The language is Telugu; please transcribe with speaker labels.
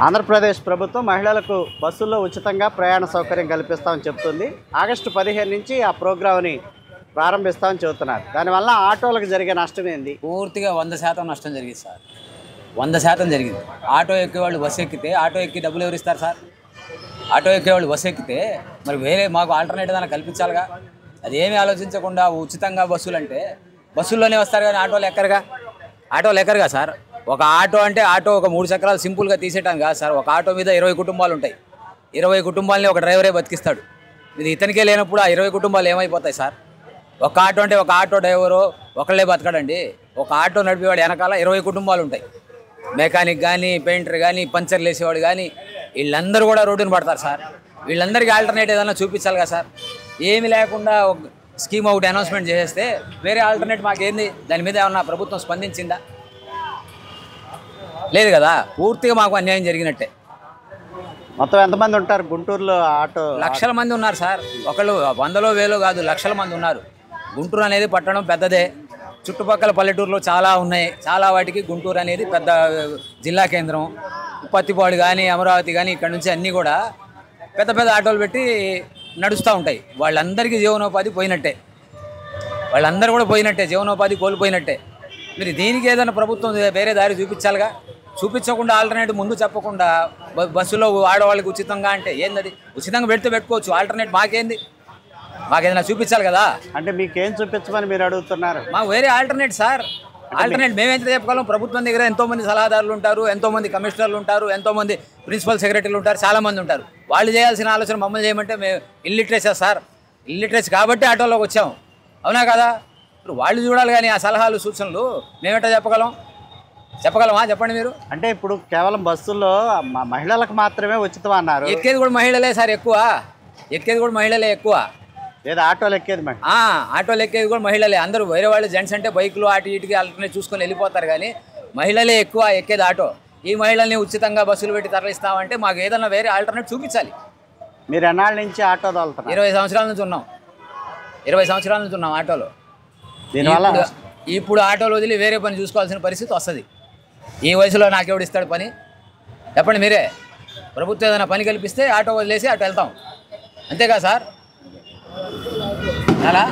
Speaker 1: ఆంధ్రప్రదేశ్ ప్రభుత్వం మహిళలకు బస్సుల్లో ఉచితంగా ప్రయాణ సౌకర్యం కల్పిస్తామని చెప్తుంది. ఆగస్టు 15 నుంచి ఆ ప్రోగ్రామ్ని ప్రారంభిస్తామని చెబుతున్నారు. దానివల్ల ఆటోలకు జరిగే నష్టం ఏంది?
Speaker 2: పూర్తిగా 100% నష్టం జరిగింది సార్. 100% జరిగింది. ఆటో ఎక్కేవాళ్ళు బస్సు ఎక్కితే ఆటో ఎక్కి డబ్బులు ఎవరు ఇస్తారు సార్? ఆటో ఎక్కేవాళ్ళు బస్సు ఎక్కితే మరి వేరే మాకు ఆల్టర్నేటివ్ దాన్ని కల్పించాలిగా. అదేమీ ఆలోచించకుండా ఉచితంగా బస్సులు అంటే బస్సుల్లోనే వస్తారు కానీ ఆటోలు ఎక్కరుగా సార్. ఒక ఆటో అంటే ఆటో ఒక 3 చక్రాలు సింపుల్గా తీసేయటం కాదు సార్. ఒక ఆటో మీద 20 కుటుంబాలు ఉంటాయి. 20 కుటుంబాలని ఒక డ్రైవరే బతికిస్తాడు. ఇది ఇతనికే లేనప్పుడు ఆ 20 కుటుంబాలు ఏమైపోతాయి సార్? ఒక ఆటో అంటే ఒక ఆటో డ్రైవరు ఒకళ్ళే బతకడండి. ఒక ఆటో నడిపేవాడు వెనకాల 20 కుటుంబాలు ఉంటాయి. మెకానిక్ కానీ, పెయింటర్ కానీ, పంచర్లు వేసేవాడు కానీ వీళ్ళందరూ కూడా రోడ్డును పడతారు సార్. వీళ్ళందరికీ ఆల్టర్నేటివ్ ఏదైనా చూపించాలి కదా సార్. ఏమి లేకుండా ఒక స్కీమ్ ఒకటి అనౌన్స్మెంట్ చేసేస్తే వేరే ఆల్టర్నేట్ మాకేంది? దాని మీద ఏమన్నా ప్రభుత్వం స్పందించిందా? లేదు కదా. పూర్తిగా మాకు అన్యాయం జరిగినట్టే.
Speaker 1: మొత్తం ఎంతమంది ఉంటారు గుంటూరులో ఆటో?
Speaker 2: లక్షల మంది ఉన్నారు సార్. ఒకళ్ళు 100లో 1000 కాదు, లక్షల మంది ఉన్నారు. గుంటూరు అనేది పట్టణం పెద్దదే. చుట్టుపక్కల పల్లెటూరులో చాలా ఉన్నాయి. చాలా వాటికి గుంటూరు అనేది పెద్ద జిల్లా కేంద్రం. పత్తిపాడు కానీ, అమరావతి కానీ ఇక్కడ నుంచి అన్నీ కూడా పెద్ద పెద్ద ఆటోలు పెట్టి నడుస్తూ ఉంటాయి. వాళ్ళందరికీ జీవనోపాధి పోయినట్టే. వాళ్ళందరూ కూడా పోయినట్టే, జీవనోపాధి కోల్పోయినట్టే. మీరు దీనికి ఏదైనా ప్రభుత్వం వేరే దారి చూపించాలిగా. చూపించకుండా ఆల్టర్నేటివ్ ముందు చెప్పకుండా బస్సులో ఆడవాళ్ళకి ఉచితంగా అంటే ఏంది? ఉచితంగా పెట్టుకోవచ్చు. ఆల్టర్నేట్ మాకేంది? మాకేదైనా చూపించాలి కదా.
Speaker 1: అంటే మీకేం చూపించమని మీరు అడుగుతున్నారు?
Speaker 2: మాకు వేరే ఆల్టర్నేట్ సార్. ఆల్టర్నేట్ మేమైతే చెప్పగలం. ప్రభుత్వం దగ్గర ఎంతోమంది సలహాదారులు ఉంటారు, ఎంతోమంది కమిషనర్లు ఉంటారు, ఎంతోమంది ప్రిన్సిపల్ సెక్రటరీలు ఉంటారు, చాలామంది ఉంటారు. వాళ్ళు చేయాల్సిన ఆలోచన మమ్మల్ని చేయమంటే మేము ఇల్లిటరేసా సార్? ఇల్లిటరేసి కాబట్టి ఆటోలోకి వచ్చాము, అవునా కదా? ఇప్పుడు వాళ్ళు చూడాలి కానీ ఆ సలహాలు సూచనలు మేమేటా చెప్పగలమా? చెప్పండి మీరు.
Speaker 1: అంటే ఇప్పుడు కేవలం బస్సుల్లో మహిళలకు మాత్రమే ఉచితం అన్నారు.
Speaker 2: ఎక్కేది కూడా మహిళలే సార్ ఎక్కువ.
Speaker 1: లేదా ఆటోలు ఎక్కేది
Speaker 2: ఆటోలు ఎక్కేది కూడా మహిళలే. అందరూ వేరే వాళ్ళు జెంట్స్ అంటే బైకులు అటు ఇటుకి ఆల్టర్నేట్ చూసుకొని వెళ్ళిపోతారు కానీ మహిళలే ఎక్కువ ఎక్కేది ఆటో. ఈ మహిళల్ని ఉచితంగా బస్సులు పెట్టి తరలిస్తామంటే మాకు ఏదన్నా వేరే ఆల్టర్నేట్ చూపించాలి.
Speaker 1: మీరు ఎన్నాళ్ళ నుంచి ఆటో తోలుతారు?
Speaker 2: 20 సంవత్సరాల నుంచి ఉన్నాం. 20 సంవత్సరాల నుంచి ఉన్నాం ఆటోలో.
Speaker 1: దీనివల్ల
Speaker 2: ఇప్పుడు ఆటోలు వదిలి వేరే పని చూసుకోవాల్సిన పరిస్థితి వస్తుంది. ఈ వయసులో నాకెవడు ఇస్తాడు పని? చెప్పండి మీరే. ప్రభుత్వం ఏదైనా పని కల్పిస్తే ఆటో వదిలేసి అటు వెళ్తాం, అంతేగా సార్? అలా